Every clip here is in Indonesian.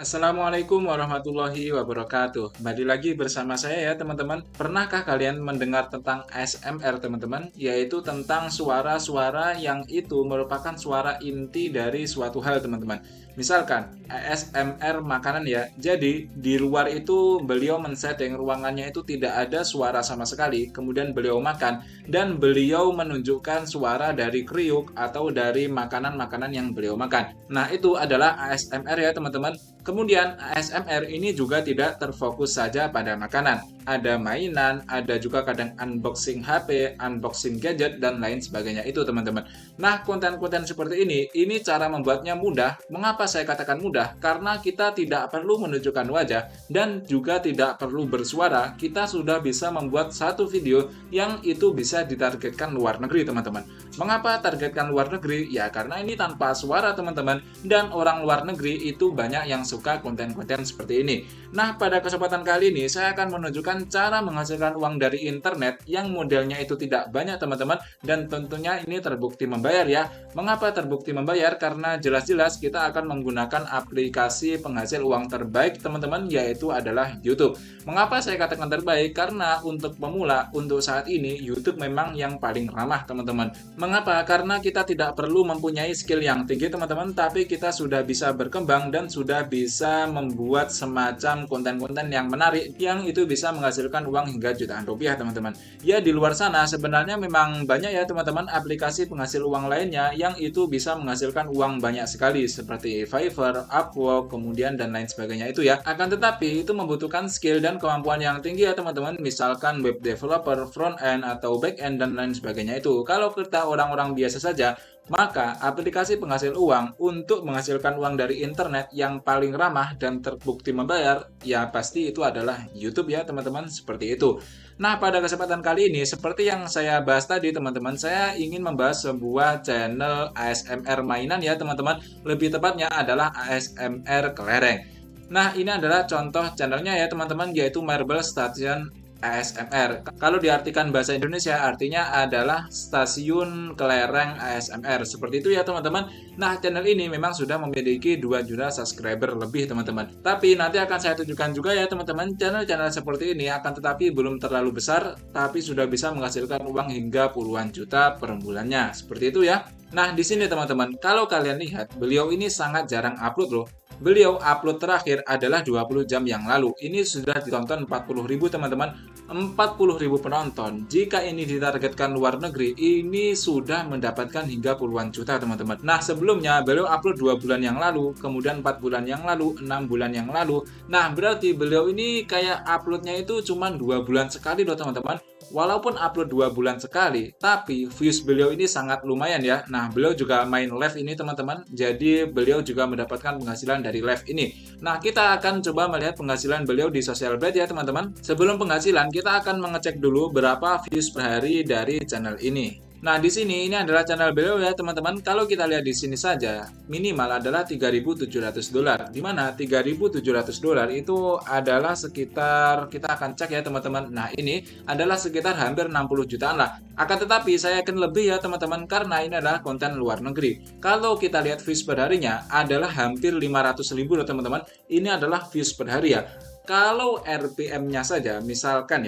Assalamualaikum warahmatullahi wabarakatuh. Kembali lagi bersama saya ya teman-teman. Pernahkah kalian mendengar tentang ASMR teman-teman? Yaitu tentang suara-suara yang itu merupakan suara inti dari suatu hal teman-teman. Misalkan ASMR makanan ya. Jadi di luar itu beliau men-setting ruangannya itu tidak ada suara sama sekali. Kemudian beliau makan dan beliau menunjukkan suara dari kriuk atau dari makanan-makanan yang beliau makan. Nah, itu adalah ASMR ya teman-teman. Kemudian ASMR ini juga tidak terfokus saja pada makanan. Ada mainan, ada juga kadang unboxing HP, unboxing gadget, dan lain sebagainya itu teman-teman. Nah, konten-konten seperti ini cara membuatnya mudah. Mengapa saya katakan mudah? Karena kita tidak perlu menunjukkan wajah dan juga tidak perlu bersuara. Kita sudah bisa membuat satu video yang itu bisa ditargetkan luar negeri teman-teman. Mengapa targetkan luar negeri? Ya karena ini tanpa suara teman-teman, dan orang luar negeri itu banyak yang suka konten-konten seperti ini. Nah, pada kesempatan kali ini saya akan menunjukkan cara menghasilkan uang dari internet yang modelnya itu tidak banyak teman-teman, dan tentunya ini terbukti membayar ya. Mengapa terbukti membayar? Karena jelas-jelas kita akan menggunakan aplikasi penghasil uang terbaik teman-teman, yaitu adalah YouTube. Mengapa saya katakan terbaik? Karena untuk pemula, untuk saat ini YouTube memang yang paling ramah teman-teman. Mengapa? Karena kita tidak perlu mempunyai skill yang tinggi teman-teman, tapi kita sudah bisa berkembang dan sudah bisa membuat semacam konten-konten yang menarik yang itu bisa menghasilkan uang hingga jutaan rupiah teman-teman. Ya di luar sana sebenarnya memang banyak ya teman-teman aplikasi penghasil uang lainnya yang itu bisa menghasilkan uang banyak sekali seperti Fiverr, Upwork, kemudian dan lain sebagainya itu ya. Akan tetapi itu membutuhkan skill dan kemampuan yang tinggi ya teman-teman, misalkan web developer, front end atau back end dan lain sebagainya itu. Kalau kita orang-orang biasa saja, maka aplikasi penghasil uang untuk menghasilkan uang dari internet yang paling ramah dan terbukti membayar, ya pasti itu adalah YouTube ya teman-teman, seperti itu. Nah, pada kesempatan kali ini, seperti yang saya bahas tadi teman-teman, saya ingin membahas sebuah channel ASMR mainan ya teman-teman, lebih tepatnya adalah ASMR kelereng. Nah, ini adalah contoh channelnya ya teman-teman, yaitu Marble Station ASMR. Kalau diartikan bahasa Indonesia artinya adalah stasiun kelereng ASMR. Seperti itu ya teman-teman. Nah, channel ini memang sudah memiliki 2 juta subscriber lebih teman-teman. Tapi nanti akan saya tunjukkan juga ya teman-teman, channel-channel seperti ini akan tetapi belum terlalu besar, tapi sudah bisa menghasilkan uang hingga puluhan juta per bulannya. Seperti itu ya. Nah, di sini teman-teman, kalau kalian lihat, beliau ini sangat jarang upload loh. Beliau upload terakhir adalah 20 jam yang lalu. Ini sudah ditonton 40.000 teman-teman. 40.000 penonton. Jika ini ditargetkan luar negeri, ini sudah mendapatkan hingga puluhan juta teman-teman. Nah, sebelumnya beliau upload 2 bulan yang lalu, kemudian 4 bulan yang lalu, 6 bulan yang lalu. Nah, berarti beliau ini kayak uploadnya itu cuma 2 bulan sekali loh teman-teman. Walaupun upload 2 bulan sekali, tapi views beliau ini sangat lumayan ya. Nah, beliau juga main live ini teman-teman. Jadi beliau juga mendapatkan penghasilan dari live ini. Nah, kita akan coba melihat penghasilan beliau di Social Blade ya teman-teman. Sebelum penghasilan, kita akan mengecek dulu berapa views per hari dari channel ini. Nah, di sini ini adalah channel beliau ya, teman-teman. Kalau kita lihat di sini saja, minimal adalah 3.700 dolar. Di mana 3.700 dolar itu adalah sekitar, kita akan cek ya, teman-teman. Nah, ini adalah sekitar hampir 60 jutaan lah. Akan tetapi saya akan lebih ya, teman-teman, karena ini adalah konten luar negeri. Kalau kita lihat views per harinya adalah hampir 500.000 loh, teman-teman. Ini adalah views per hari ya. Kalau RPM-nya saja, misalkan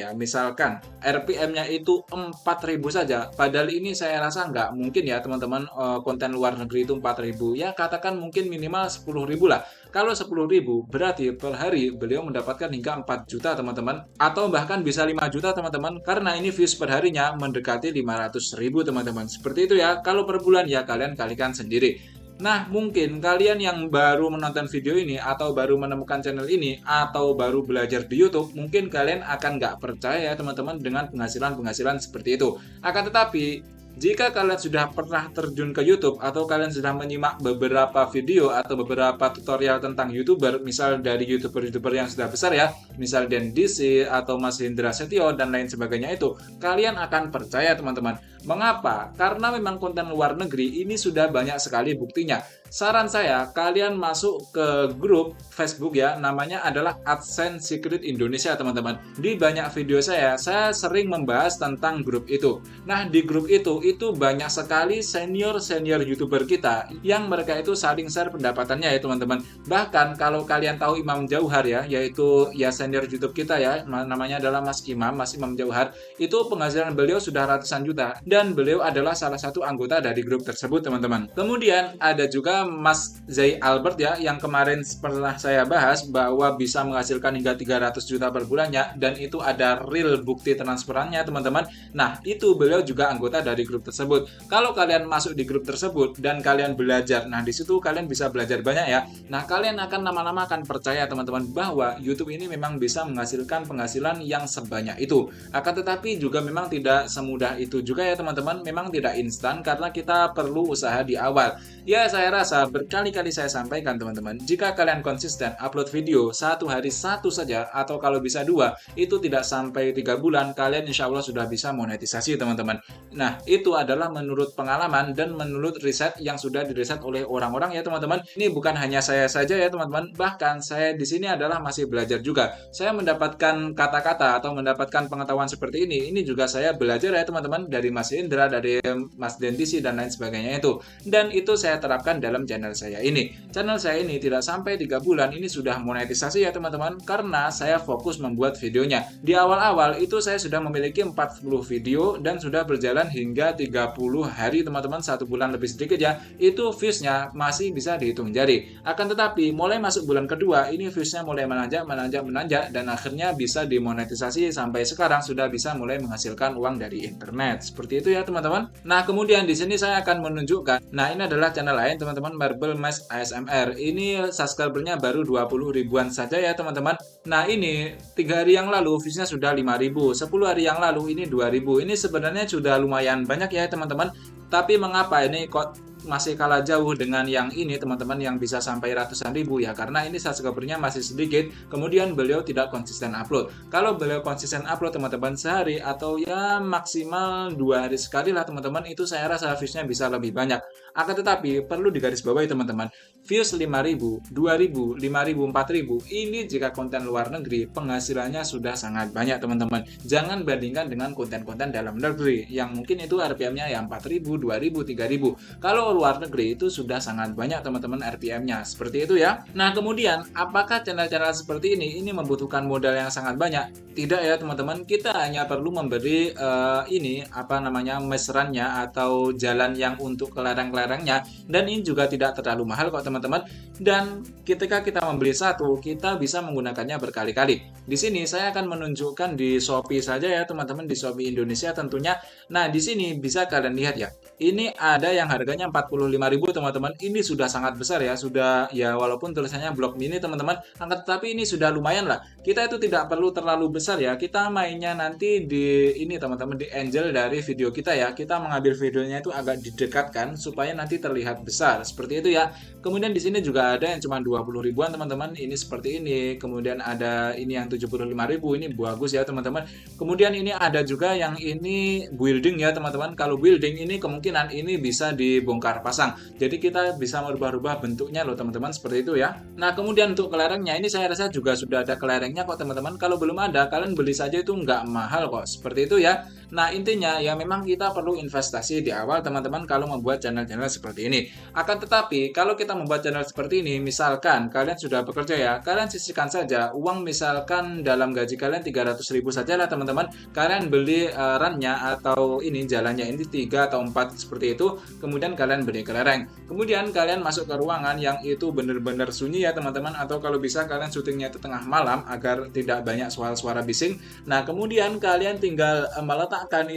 RPM-nya itu 4.000 saja, padahal ini saya rasa nggak mungkin ya teman-teman, konten luar negeri itu 4.000, ya katakan mungkin minimal 10.000 lah. Kalau 10.000 berarti per hari beliau mendapatkan hingga 4 juta teman-teman, atau bahkan bisa 5 juta teman-teman, karena ini views per harinya mendekati 500.000 teman-teman. Seperti itu ya, kalau per bulan ya kalian kalikan sendiri. Nah, mungkin kalian yang baru menonton video ini atau baru menemukan channel ini atau baru belajar di YouTube, mungkin kalian akan nggak percaya ya teman-teman dengan penghasilan-penghasilan seperti itu. Akan tetapi, jika kalian sudah pernah terjun ke YouTube atau kalian sudah menyimak beberapa video atau beberapa tutorial tentang YouTuber, misal dari YouTuber-YouTuber yang sudah besar ya, misal Den DC atau Mas Hendra Setio dan lain sebagainya itu, kalian akan percaya teman-teman. Mengapa? Karena memang konten luar negeri ini sudah banyak sekali buktinya. Saran saya, kalian masuk ke grup Facebook ya, namanya adalah AdSense Secret Indonesia teman-teman. Di banyak video saya sering membahas tentang grup itu. Nah, di grup itu banyak sekali senior-senior YouTuber kita yang mereka itu saling share pendapatannya ya teman-teman. Bahkan kalau kalian tahu Imam Jauhar ya, yaitu ya senior YouTube kita ya, namanya adalah Mas Imam Jauhar, itu penghasilan beliau sudah ratusan juta dan beliau adalah salah satu anggota dari grup tersebut teman-teman. Kemudian ada juga Mas Zai Albert ya, yang kemarin pernah saya bahas bahwa bisa menghasilkan hingga 300 juta per bulannya dan itu ada real bukti transferannya teman-teman. Nah, itu beliau juga anggota dari grup tersebut. Kalau kalian masuk di grup tersebut dan kalian belajar, nah di situ kalian bisa belajar banyak ya. Nah, kalian akan lama-lama akan percaya teman-teman bahwa YouTube ini memang bisa menghasilkan penghasilan yang sebanyak itu. Akan tetapi juga memang tidak semudah itu juga ya teman-teman. Memang tidak instan karena kita perlu usaha di awal. Ya, saya rasa berkali-kali saya sampaikan teman-teman, jika kalian konsisten upload video satu hari satu saja atau kalau bisa dua, itu tidak sampai 3 bulan kalian insya Allah sudah bisa monetisasi teman-teman. Nah, itu adalah menurut pengalaman dan menurut riset yang sudah diriset oleh orang-orang ya teman-teman. Ini bukan hanya saya saja ya teman-teman, bahkan saya di sini adalah masih belajar juga. Saya mendapatkan kata-kata atau mendapatkan pengetahuan seperti ini juga saya belajar ya teman-teman, dari Mas Indra, dari Mas Dentisi dan lain sebagainya itu. Dan itu saya terapkan dalam channel saya ini. Channel saya ini tidak sampai 3 bulan ini sudah monetisasi ya teman-teman, karena saya fokus membuat videonya. Di awal-awal itu saya sudah memiliki 40 video dan sudah berjalan hingga 30 hari teman-teman, 1 bulan lebih sedikit ya. Itu viewsnya masih bisa dihitung jari. Akan tetapi mulai masuk bulan kedua ini viewsnya mulai menanjak dan akhirnya bisa dimonetisasi sampai sekarang sudah bisa mulai menghasilkan uang dari internet. Seperti itu ya teman-teman. Nah, kemudian di sini saya akan menunjukkan. Nah, ini adalah channel lain teman-teman, Marble Mesh ASMR. Ini subscribernya baru 20 ribuan saja ya teman-teman. Nah, ini 3 hari yang lalu viewsnya sudah 5.000, 10 hari yang lalu ini 2.000. Ini sebenarnya sudah lumayan banyak ya teman-teman. Tapi mengapa ini kok masih kalah jauh dengan yang ini teman-teman, yang bisa sampai ratusan ribu ya, karena ini subscribernya masih sedikit, kemudian beliau tidak konsisten upload. Kalau beliau konsisten upload teman-teman sehari atau ya maksimal 2 hari sekali lah teman-teman, itu saya rasa viewsnya bisa lebih banyak. Akan tetapi perlu digarisbawahi teman-teman, views 5.000, 2.000, 5.000, 4.000 ini jika konten luar negeri penghasilannya sudah sangat banyak teman-teman. Jangan bandingkan dengan konten-konten dalam negeri yang mungkin itu RPM-nya ya 4.000, 2.000, 3.000. Kalau luar negeri itu sudah sangat banyak teman-teman RPM-nya. Seperti itu ya. Nah, kemudian apakah channel-channel seperti ini membutuhkan modal yang sangat banyak? Tidak ya teman-teman. Kita hanya perlu memberi meserannya atau jalan yang untuk kelereng-kelerengnya, dan ini juga tidak terlalu mahal kok teman-teman. Dan ketika kita membeli satu, kita bisa menggunakannya berkali-kali. Di sini saya akan menunjukkan di Shopee saja ya teman-teman, di Shopee Indonesia tentunya. Nah, di sini bisa kalian lihat ya. Ini ada yang harganya 45.000 teman-teman. Ini sudah sangat besar ya, sudah ya, walaupun tulisannya blok mini teman-teman, tetapi ini sudah lumayan lah. Kita itu tidak perlu terlalu besar ya. Kita mainnya nanti di ini teman-teman, di angle dari video kita ya. Kita mengambil videonya itu agak didekatkan supaya nanti terlihat besar. Seperti itu ya. Kemudian di sini juga ada yang cuma 20 ribuan teman-teman. Ini seperti ini. Kemudian ada ini yang 75.000. Ini bagus ya teman-teman. Kemudian ini ada juga yang ini building ya teman-teman. Kalau building ini kemungkinan ini bisa dibongkar pasang. Jadi kita bisa merubah-rubah bentuknya loh teman-teman, seperti itu ya. Nah, kemudian untuk kelerengnya ini saya rasa juga sudah ada kelerengnya kok teman-teman. Kalau belum ada, kalian beli saja, itu nggak mahal kok. Seperti itu ya. Nah, intinya ya memang kita perlu investasi di awal teman-teman kalau membuat channel-channel seperti ini. Akan tetapi kalau kita membuat channel seperti ini, misalkan kalian sudah bekerja ya, kalian sisihkan saja uang, misalkan dalam gaji kalian 300.000 saja lah teman-teman. Kalian beli runnya atau ini jalannya ini 3 atau 4 seperti itu, kemudian kalian beli kelereng. Kemudian kalian masuk ke ruangan yang itu benar-benar sunyi ya teman-teman, atau kalau bisa kalian syutingnya itu tengah malam agar tidak banyak suara-suara bising. Nah, kemudian kalian tinggal meletakkan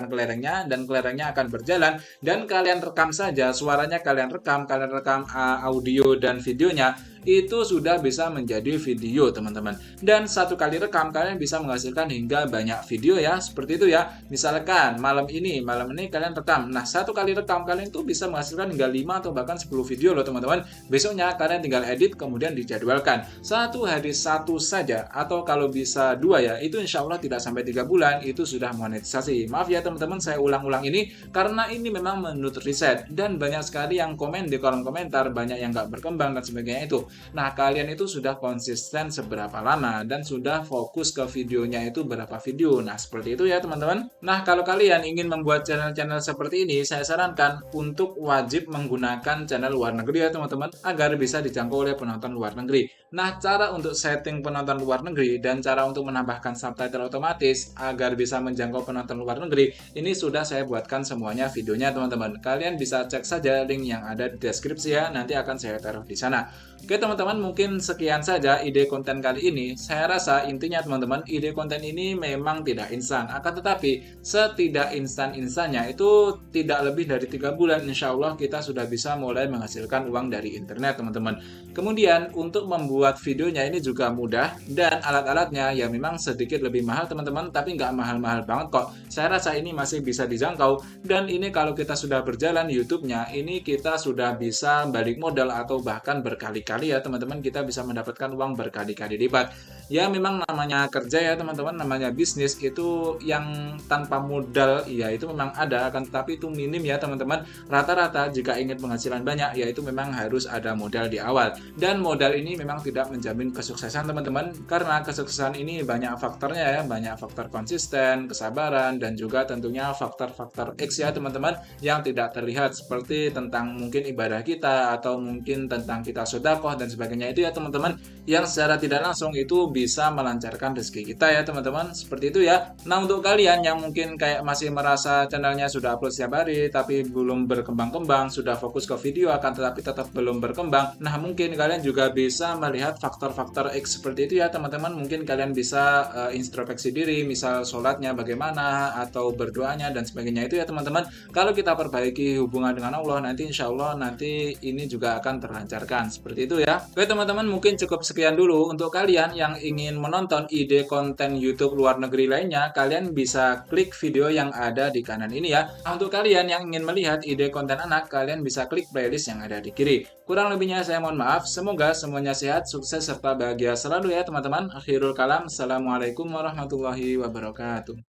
kelerengnya, dan kelerengnya akan berjalan, dan kalian rekam saja suaranya, kalian rekam audio dan videonya. itu sudah bisa menjadi video teman-teman. Dan satu kali rekam kalian bisa menghasilkan hingga banyak video ya, seperti itu ya. Misalkan malam ini kalian rekam. Nah, satu kali rekam kalian itu bisa menghasilkan hingga 5 atau bahkan 10 video loh teman-teman. Besoknya kalian tinggal edit kemudian dijadwalkan. Satu hari satu saja atau kalau bisa dua ya, itu insya Allah tidak sampai 3 bulan itu sudah monetisasi. Maaf ya teman-teman, saya ulang-ulang ini karena ini memang menurut riset dan banyak sekali yang komen di kolom komentar, banyak yang nggak berkembang dan sebagainya itu. Nah, kalian itu sudah konsisten seberapa lama dan sudah fokus ke videonya itu berapa video. Nah, seperti itu ya teman-teman. Nah, kalau kalian ingin membuat channel-channel seperti ini, saya sarankan untuk wajib menggunakan channel luar negeri ya teman-teman, agar bisa dijangkau oleh penonton luar negeri. Nah, cara untuk setting penonton luar negeri dan cara untuk menambahkan subtitle otomatis agar bisa menjangkau penonton luar negeri, ini sudah saya buatkan semuanya videonya teman-teman. Kalian bisa cek saja link yang ada di deskripsi ya, nanti akan saya taruh di sana. Oke teman-teman, mungkin sekian saja ide konten kali ini. Saya rasa intinya teman-teman, ide konten ini memang tidak instan. Akan tetapi, setidak instan-instannya itu tidak lebih dari 3 bulan, insya Allah kita sudah bisa mulai menghasilkan uang dari internet teman-teman. Kemudian, untuk membuat videonya ini juga mudah, dan alat-alatnya ya memang sedikit lebih mahal teman-teman, tapi nggak mahal-mahal banget kok. Saya rasa ini masih bisa dijangkau, dan ini kalau kita sudah berjalan YouTube-nya, ini kita sudah bisa balik modal atau bahkan berkali-kali ya teman-teman, kita bisa mendapatkan uang berkali-kali lipat. Ya memang namanya kerja ya teman-teman, namanya bisnis itu yang tanpa modal ya itu memang ada, akan tetapi itu minim ya teman-teman. Rata-rata jika ingin penghasilan banyak ya itu memang harus ada modal di awal, dan modal ini memang tidak menjamin kesuksesan teman-teman, karena kesuksesan ini banyak faktornya ya, banyak faktor konsisten, kesabaran, dan juga tentunya faktor-faktor X ya teman-teman, yang tidak terlihat seperti tentang mungkin ibadah kita atau mungkin tentang kita sedekah dan sebagainya itu ya teman-teman, yang secara tidak langsung itu bisa melancarkan rezeki kita ya teman-teman, seperti itu ya. Nah, untuk kalian yang mungkin kayak masih merasa channelnya sudah upload setiap hari tapi belum berkembang-kembang, sudah fokus ke video akan tetapi tetap belum berkembang, nah mungkin kalian juga bisa melihat faktor-faktor X seperti itu ya teman-teman. Mungkin kalian bisa introspeksi diri, misal sholatnya bagaimana atau berdoanya dan sebagainya itu ya teman-teman. Kalau kita perbaiki hubungan dengan Allah, nanti insya Allah nanti ini juga akan terlancarkan, seperti itu ya. Oke teman-teman, mungkin cukup sekian dulu. Untuk kalian yang ingin menonton ide konten YouTube luar negeri lainnya, kalian bisa klik video yang ada di kanan ini ya. Nah, untuk kalian yang ingin melihat ide konten anak, kalian bisa klik playlist yang ada di kiri. Kurang lebihnya saya mohon maaf. Semoga semuanya sehat, sukses, serta bahagia selalu ya teman-teman. Akhirul kalam. Assalamualaikum warahmatullahi wabarakatuh.